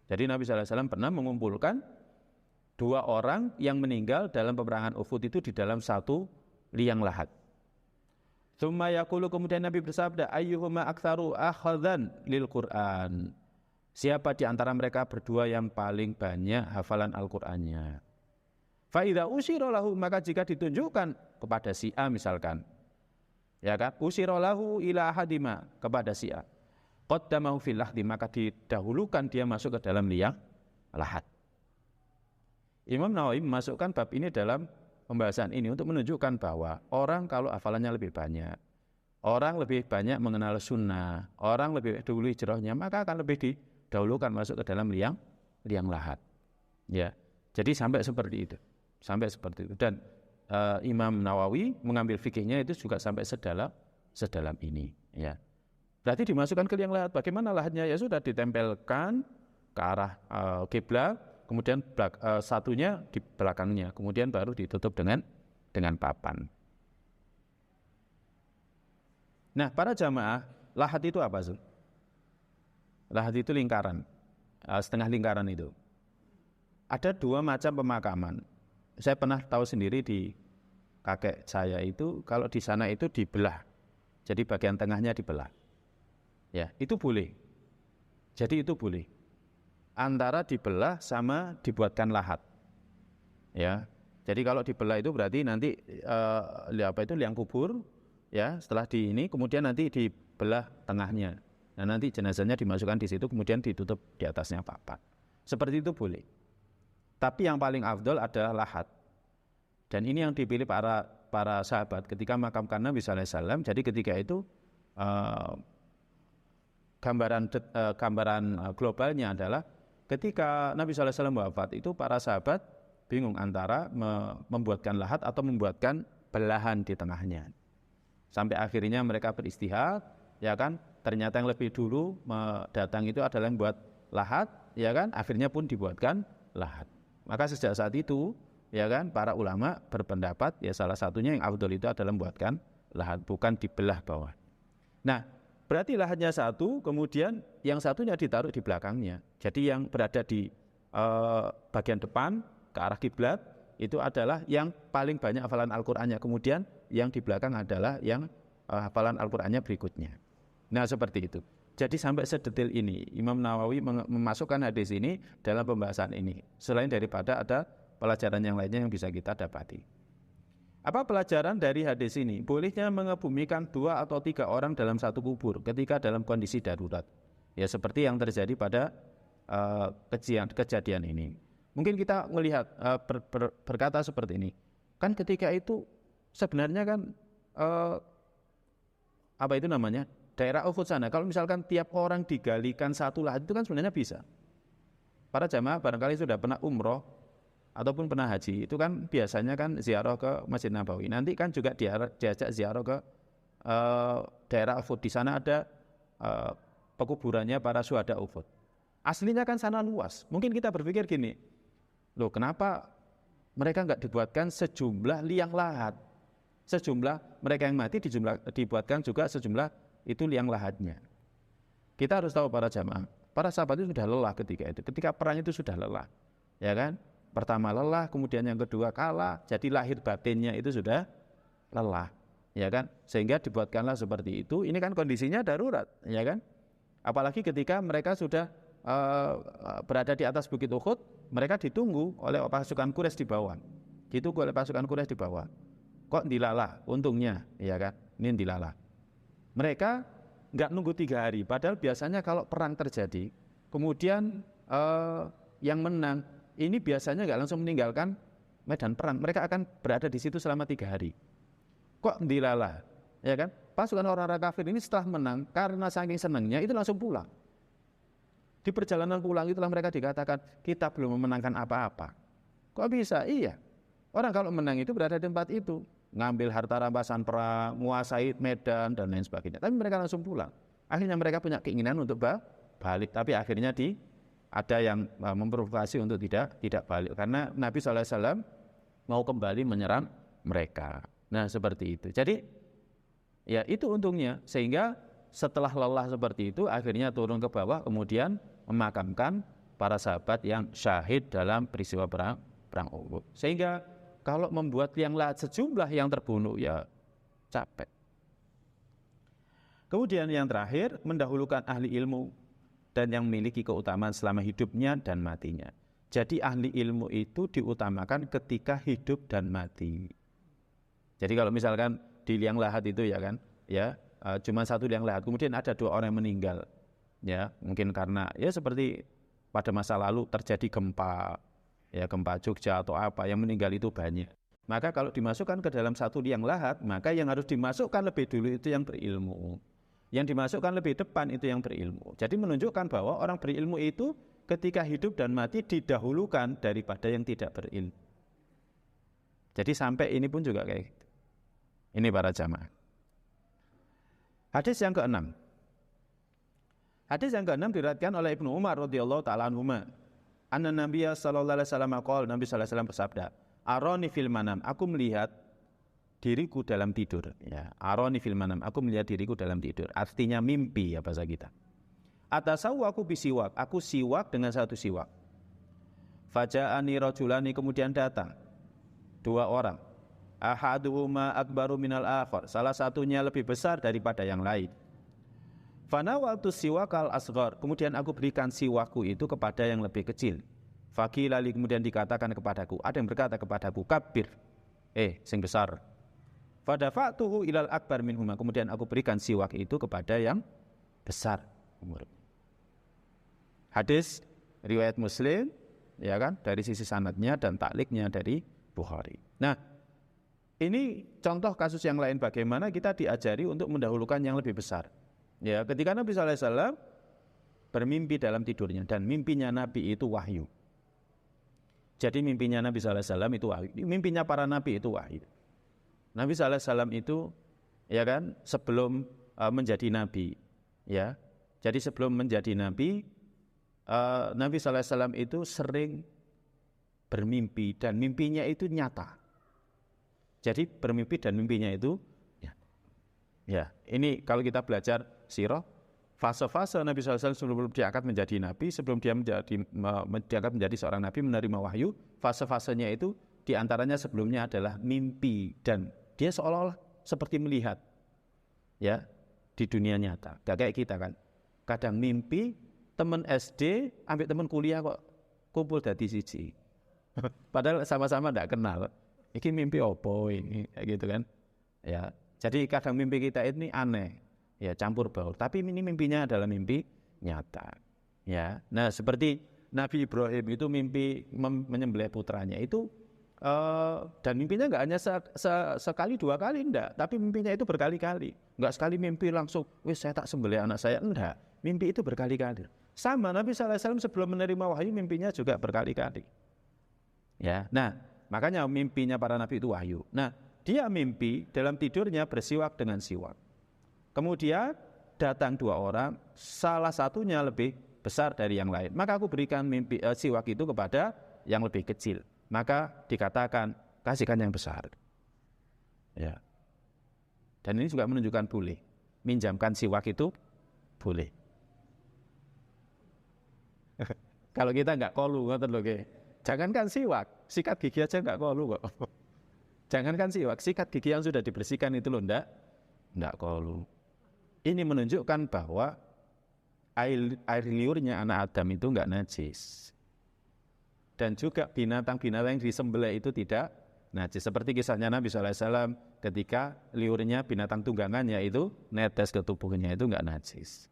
S1: Jadi Nabi SAW pernah mengumpulkan 2 orang yang meninggal dalam peperangan Uhud itu di dalam satu liang lahat. Tsumma yaqulu, kemudian Nabi bersabda, ayyuhuma aktsaru akhadhan lil Qur'an. Siapa di antara mereka berdua yang paling banyak hafalan Al-Qur'annya? Fa idza usyira lahu, maka jika ditunjukkan kepada si A misalkan, ya kan, usyira lahu ila ahadima, kepada si A, qaddamahu fil lahdi, maka didahulukan dia masuk ke dalam liang lahat. Imam Nawawi memasukkan bab ini dalam pembahasan ini untuk menunjukkan bahwa orang kalau hafalannya lebih banyak, orang lebih banyak mengenal sunnah, orang lebih dahulu hijrahnya, maka akan lebih didahulukan masuk ke dalam liang lahat. Ya, jadi sampai seperti itu. Dan Imam Nawawi mengambil fikihnya itu juga sampai sedalam ini. Ya, berarti dimasukkan ke liang lahat. Bagaimana lahatnya? Ya sudah ditempelkan ke arah kiblat. Kemudian satunya di belakangnya, kemudian baru ditutup dengan papan. Nah, para jamaah, lahat itu apa sih? Lahat itu lingkaran, setengah lingkaran itu. Ada 2 macam pemakaman. Saya pernah tahu sendiri di kakek saya itu, kalau di sana itu dibelah, jadi bagian tengahnya dibelah. Ya, itu boleh. Jadi itu boleh. Antara dibelah sama dibuatkan lahat, ya. Jadi kalau dibelah itu berarti nanti liang kubur, ya. Setelah ini kemudian nanti dibelah tengahnya. Nah, nanti jenazahnya dimasukkan di situ, kemudian ditutup di atasnya papan. Seperti itu boleh. Tapi yang paling afdol adalah lahat. Dan ini yang dipilih para sahabat ketika makamkan Nabi SAW. Jadi ketika itu gambaran globalnya adalah ketika Nabi SAW wafat itu para sahabat bingung antara membuatkan lahat atau membuatkan belahan di tengahnya. Sampai akhirnya mereka beristihad, ya kan? Ternyata yang lebih dulu datang itu adalah yang buat lahat, ya kan? Akhirnya pun dibuatkan lahat. Maka sejak saat itu, ya kan, para ulama berpendapat ya salah satunya yang afdol itu adalah membuatkan lahat, bukan dibelah bawah. Nah, berarti lahatnya satu, kemudian yang satunya ditaruh di belakangnya. Jadi yang berada di bagian depan ke arah kiblat itu adalah yang paling banyak hafalan Al-Qur'annya. Kemudian yang di belakang adalah yang hafalan Al-Qur'annya berikutnya. Nah, seperti itu. Jadi sampai sedetail ini Imam Nawawi memasukkan hadis ini dalam pembahasan ini. Selain daripada ada pelajaran yang lainnya yang bisa kita dapati. Apa pelajaran dari hadis ini? Bolehnya mengebumikan 2 atau 3 orang dalam satu kubur ketika dalam kondisi darurat. Ya seperti yang terjadi pada kejadian ini. Mungkin kita melihat berkata seperti ini. Kan ketika itu sebenarnya kan daerah Uhud sana. Kalau misalkan tiap orang digalikan satu lahat itu kan sebenarnya bisa. Para jamaah barangkali sudah pernah umroh ataupun pernah haji, itu kan biasanya kan ziarah ke Masjid Nabawi. Nanti kan juga diajak ziarah ke daerah Uhud. Di sana ada pekuburannya para syuhada Uhud. Aslinya kan sana luas. Mungkin kita berpikir gini, loh kenapa mereka enggak dibuatkan sejumlah liang lahat? Sejumlah mereka yang mati dibuatkan juga sejumlah itu liang lahatnya. Kita harus tahu para jamaah, para sahabat itu sudah lelah ketika itu. Ketika perang itu sudah lelah, ya kan? Pertama lelah, kemudian yang kedua kalah, jadi lahir batinnya itu sudah lelah, ya kan? Sehingga dibuatkanlah seperti itu. Ini kan kondisinya darurat, ya kan? Apalagi ketika mereka sudah berada di atas Bukit Uhud, mereka ditunggu oleh pasukan Quraisy di bawah. Ditunggu oleh pasukan Quraisy di bawah. Kok dilalah? Untungnya, ya kan? Ini dilalah. Mereka nggak nunggu 3 hari. Padahal biasanya kalau perang terjadi, kemudian yang menang ini biasanya nggak langsung meninggalkan medan perang. Mereka akan berada di situ selama 3 hari. Kok dilalah? Ya kan? Pasukan orang-orang kafir ini setelah menang, karena saking senangnya itu langsung pulang. Di perjalanan pulang itulah mereka dikatakan, kita belum memenangkan apa-apa. Kok bisa? Iya. Orang kalau menang itu berada di tempat itu, ngambil harta rampasan perang, menguasai medan dan lain sebagainya. Tapi mereka langsung pulang. Akhirnya mereka punya keinginan untuk balik, tapi akhirnya ada yang memprovokasi untuk tidak balik, karena Nabi SAW mau kembali menyerang mereka. Nah seperti itu. Jadi ya itu untungnya, sehingga setelah lelah seperti itu akhirnya turun ke bawah, kemudian memakamkan para sahabat yang syahid dalam peristiwa perang Uhud. Sehingga kalau membuat yang lahat sejumlah yang terbunuh ya capek. Kemudian yang terakhir, mendahulukan ahli ilmu dan yang memiliki keutamaan selama hidupnya dan matinya. Jadi ahli ilmu itu diutamakan ketika hidup dan mati. Jadi kalau misalkan di liang lahat itu ya kan, ya cuma satu liang lahat, kemudian ada 2 orang yang meninggal, ya mungkin karena ya seperti pada masa lalu terjadi gempa, ya gempa Jogja atau apa, yang meninggal itu banyak. Maka kalau dimasukkan ke dalam satu liang lahat, maka yang harus dimasukkan lebih dulu itu yang berilmu. Yang dimasukkan lebih depan itu yang berilmu. Jadi menunjukkan bahwa orang berilmu itu ketika hidup dan mati didahulukan daripada yang tidak berilmu. Jadi sampai ini pun juga kayak gitu. Ini para jamaah. Hadis yang ke-6. Hadis yang ke-6 diriwayatkan oleh Ibnu Umar radhiyallahu taala anhuma. Anna Nabiyya sallallahu alaihi wasallam qala, Nabi sallallahu alaihi wasallam bersabda, "Arani fil manam, aku melihat diriku dalam tidur." Ya, arani fil manam, aku melihat diriku dalam tidur. Artinya mimpi ya bahasa kita. Atasawu aku bisiwak, aku siwak dengan satu siwak. Faja'ani rajulani, kemudian datang 2 orang. Ahaduhuma akbaru minal akhar, salah satunya lebih besar daripada yang lain. Fanawaltu siwakal asghar, kemudian aku berikan siwakku itu kepada yang lebih kecil. Fakilali, kemudian dikatakan kepadaku, ada yang berkata kepadaku, kabir, sing besar. Fadafa'tuhu ilal akbar minhuma, kemudian aku berikan siwak itu kepada yang besar umurnya. Hadis riwayat Muslim, ya kan, dari sisi sanadnya dan takliknya dari Bukhari. Nah, ini contoh kasus yang lain bagaimana kita diajari untuk mendahulukan yang lebih besar. Ya, ketika Nabi SAW bermimpi dalam tidurnya, dan mimpinya Nabi itu wahyu. Jadi mimpinya Nabi SAW itu wahyu. Mimpinya para Nabi itu wahyu. Nabi SAW itu, ya kan, sebelum menjadi Nabi, ya. Jadi sebelum menjadi Nabi, Nabi SAW itu sering bermimpi dan mimpinya itu nyata. Jadi bermimpi dan mimpinya itu ya, ini kalau kita belajar sirah, fase-fase Nabi SAW sebelum diangkat menjadi Nabi, sebelum dia diangkat menjadi seorang Nabi menerima wahyu, fase-fasenya itu diantaranya sebelumnya adalah mimpi, dan dia seolah-olah seperti melihat ya di dunia nyata. Gak kayak kita kan, kadang mimpi teman SD ambil teman kuliah kok kumpul dadi siji. Padahal sama-sama tidak kenal. Ini mimpi opo ini, gitu kan? Ya, jadi kadang mimpi kita ini aneh, ya campur baur. Tapi ini mimpinya adalah mimpi nyata. Ya, nah seperti Nabi Ibrahim itu mimpi menyembelih putranya itu, dan mimpinya nggak hanya sekali 2 kali, enggak. Tapi mimpinya itu berkali-kali. Nggak sekali mimpi langsung, wis saya tak sembelih anak saya, enggak. Mimpi itu berkali-kali. Sama Nabi SAW sebelum menerima wahyu mimpinya juga berkali-kali. Ya, nah makanya mimpinya para nabi itu wahyu. Nah, dia mimpi dalam tidurnya bersiwak dengan siwak. Kemudian datang 2 orang, salah satunya lebih besar dari yang lain. Maka aku berikan siwak itu kepada yang lebih kecil. Maka dikatakan, kasihkan yang besar. Ya. Dan ini juga menunjukkan boleh. Minjamkan siwak itu boleh. Kalau kita enggak kolu, ngoten lho nggih. Jangankan siwak, sikat gigi aja enggak kolu kok. Jangankan siwak, sikat gigi yang sudah dibersihkan itu loh, ndak kolu. Ini menunjukkan bahwa air liurnya anak Adam itu enggak najis. Dan juga binatang-binatang yang disembelih itu tidak najis. Seperti kisahnya Nabi SAW ketika liurnya binatang tunggangannya itu netes ke tubuhnya, itu enggak najis.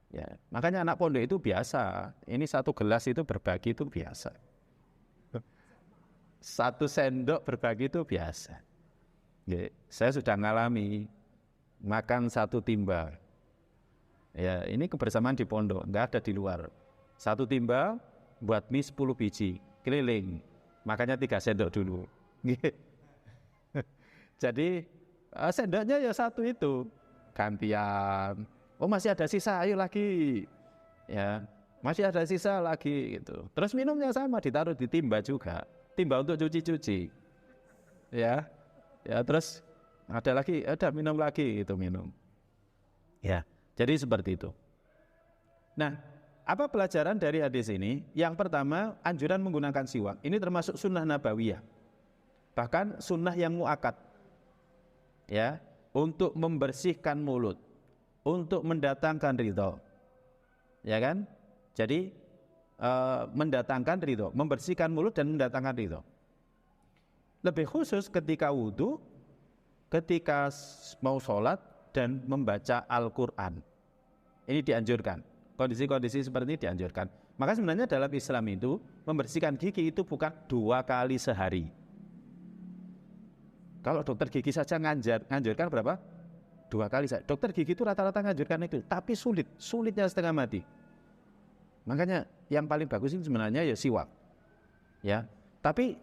S1: Ya, makanya anak pondok itu biasa. Ini satu gelas itu berbagi itu biasa. Satu sendok berbagi itu biasa. Ya, saya sudah ngalami makan satu timba. Ya, ini kebersamaan di pondok, enggak ada di luar. Satu timba buat mie 10 biji, keliling. Makanya 3 sendok dulu. Jadi sendoknya ya satu itu, gantian. Oh masih ada sisa, ayo lagi. Ya, masih ada sisa lagi gitu. Terus minumnya sama, ditaruh di timba juga. Timba untuk cuci-cuci. Ya. Ya, terus ada lagi, ada minum lagi itu minum. Ya. Jadi seperti itu. Nah, apa pelajaran dari hadis ini? Yang pertama, anjuran menggunakan siwak. Ini termasuk sunnah nabawiyah. Bahkan sunnah yang muakkad. Ya, untuk membersihkan mulut, untuk mendatangkan ridho. Ya kan? Jadi mendatangkan ridho, membersihkan mulut dan mendatangkan ridho. Lebih khusus ketika wudhu, ketika mau sholat dan membaca Al-Quran. Ini dianjurkan. Kondisi-kondisi seperti ini dianjurkan. Maka sebenarnya dalam Islam itu membersihkan gigi itu bukan 2 kali sehari. Kalau dokter gigi saja nganjurkan berapa? 2 kali saja. Dokter gigi itu rata-rata nganjurkan itu, tapi sulitnya setengah mati. Makanya yang paling bagus ini sebenarnya ya siwak. Ya. Tapi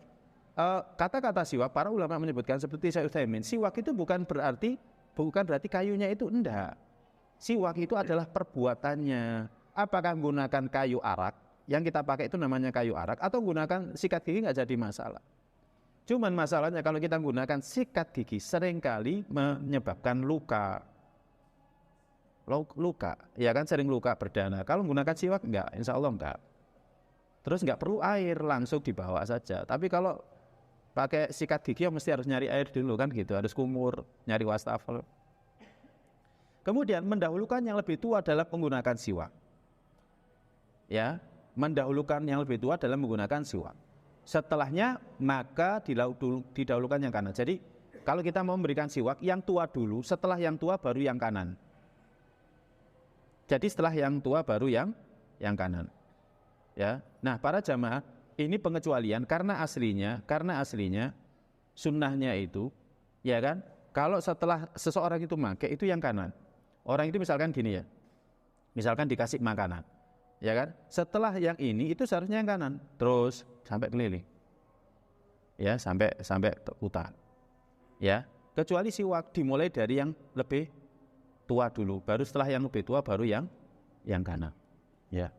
S1: kata-kata siwak, para ulama menyebutkan seperti Syekh Utsaimin, siwak itu bukan berarti kayunya itu enggak. Siwak itu adalah perbuatannya. Apakah menggunakan kayu arak, yang kita pakai itu namanya kayu arak, atau menggunakan sikat gigi enggak jadi masalah. Cuman masalahnya kalau kita menggunakan sikat gigi seringkali menyebabkan luka, ya kan, sering luka berdarah. Kalau menggunakan siwak enggak, insya Allah enggak. Terus enggak perlu air, langsung dibawa saja. Tapi kalau pakai sikat gigi mesti harus nyari air dulu kan gitu, harus kumur, nyari wastafel. Kemudian mendahulukan yang lebih tua dalam menggunakan siwak. Ya, mendahulukan yang lebih tua dalam menggunakan siwak. Setelahnya maka didahulukan yang kanan. Jadi kalau kita mau memberikan siwak, yang tua dulu, setelah yang tua baru yang kanan. Jadi setelah yang tua baru yang kanan. Ya. Nah, para jamaah, ini pengecualian karena aslinya sunnahnya itu, ya kan? Kalau setelah seseorang itu pakai itu yang kanan. Orang itu misalkan gini ya. Misalkan dikasih makanan. Ya kan? Setelah yang ini itu seharusnya yang kanan, terus sampai keliling. Ya, sampai utara. Ya, kecuali siwak dimulai dari yang lebih tua dulu, baru setelah yang lebih tua baru yang kanan. Ya.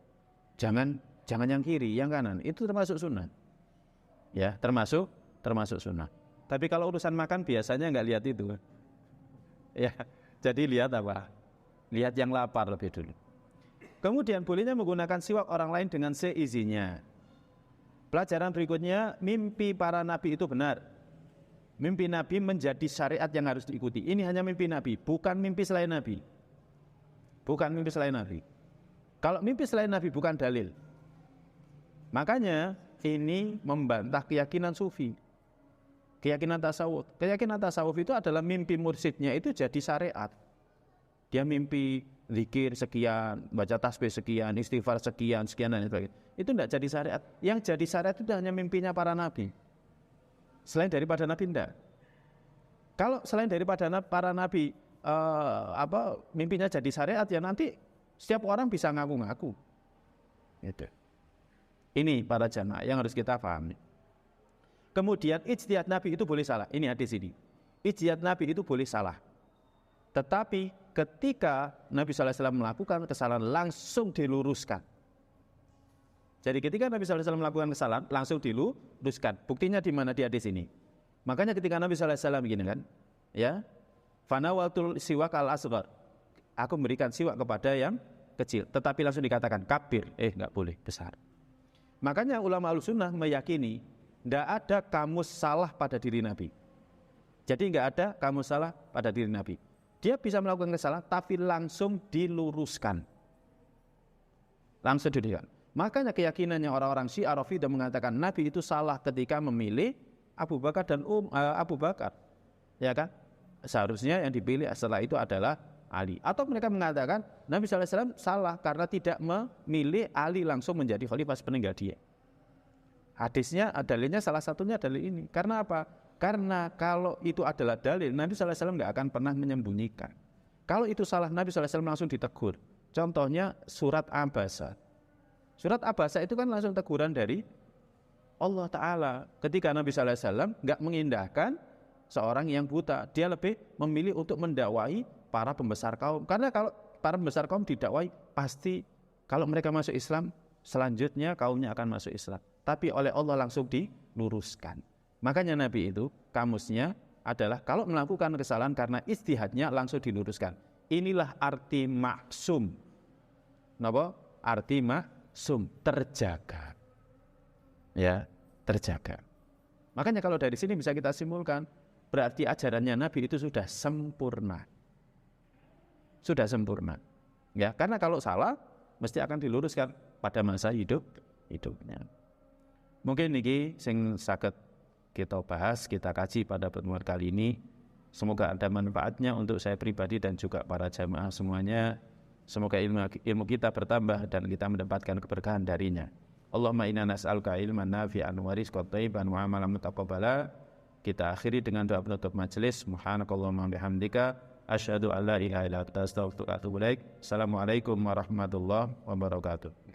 S1: Jangan yang kiri, yang kanan. Itu termasuk sunnah. Ya, termasuk sunnah. Tapi kalau urusan makan biasanya enggak lihat itu. Ya, jadi lihat apa? Lihat yang lapar lebih dulu. Kemudian bolehnya menggunakan siwak orang lain dengan seizinnya. Pelajaran berikutnya, mimpi para nabi itu benar. Mimpi nabi menjadi syariat yang harus diikuti. Ini hanya mimpi nabi, bukan mimpi selain nabi. Bukan mimpi selain nabi. Kalau mimpi selain nabi bukan dalil. Makanya ini membantah keyakinan sufi. Keyakinan tasawuf. Keyakinan tasawuf itu adalah mimpi mursyidnya itu jadi syariat. Dia mimpi zikir sekian, baca tasbih sekian, istighfar sekian dan sebagainya. Itu tidak jadi syariat. Yang jadi syariat itu hanya mimpinya para nabi. Selain daripada nabi tidak. Kalau selain daripada para nabi mimpinya jadi syariat, ya nanti setiap orang bisa ngaku-ngaku. Gitu. Ini para jamaah yang harus kita pahami. Kemudian ijtihad nabi itu boleh salah. Ini hadis ini. Ijtihad nabi itu boleh salah. Tetapi ketika Nabi SAW melakukan kesalahan langsung diluruskan. Jadi ketika Nabi SAW melakukan kesalahan langsung diluruskan. Buktinya di mana? Di hadis ini. Makanya ketika Nabi SAW begini kan, ya, fanawaltul siwak al asghar. Aku memberikan siwak kepada yang kecil. Tetapi langsung dikatakan kabir. Enggak boleh, besar. Makanya ulama al-sunnah meyakini tidak ada kamus salah pada diri Nabi. Jadi nggak ada kamu salah pada diri Nabi. Dia bisa melakukan kesalahan tapi langsung diluruskan. Langsung diluruskan. Makanya keyakinannya orang-orang Syiah Rafidhah mengatakan Nabi itu salah ketika memilih Abu Bakar dan Abu Bakar. Ya kan? Seharusnya yang dipilih setelah itu adalah Ali. Atau mereka mengatakan Nabi SAW salah karena tidak memilih Ali langsung menjadi khalifah sepeninggal dia. Hadisnya, dalilnya salah satunya dalil ini. Karena apa? Karena kalau itu adalah dalil, Nabi SAW nggak akan pernah menyembunyikan. Kalau itu salah, Nabi SAW langsung ditegur. Contohnya surat Abasa. Surat Abasa itu kan langsung teguran dari Allah Ta'ala. Ketika Nabi SAW nggak mengindahkan seorang yang buta, dia lebih memilih untuk mendakwai para pembesar kaum. Karena kalau para pembesar kaum didakwai, pasti kalau mereka masuk Islam, selanjutnya kaumnya akan masuk Islam. Tapi oleh Allah langsung diluruskan. Makanya Nabi itu kamusnya adalah kalau melakukan kesalahan karena ijtihadnya langsung diluruskan. Inilah arti maksum. Napa? Arti maksum, terjaga. Ya, terjaga. Makanya kalau dari sini bisa kita simpulkan, berarti ajarannya Nabi itu sudah sempurna. Sudah sempurna. Ya, karena kalau salah mesti akan diluruskan pada masa hidupnya. Mungkin ini sing saged kita bahas, kita kaji pada pertemuan kali ini. Semoga ada manfaatnya untuk saya pribadi dan juga para jamaah semuanya. Semoga ilmu kita bertambah dan kita mendapatkan keberkahan darinya. Allahumma inna nas'aluka ilman nafi'an wa rizqan thayyiban wa amalan mutaqabbala. Kita akhiri dengan doa penutup majelis. Subhanakallahumma bihamdika asyhadu an la ilaha illa anta astaghfiruka wa atubu ilaik. Assalamualaikum warahmatullahi wabarakatuh.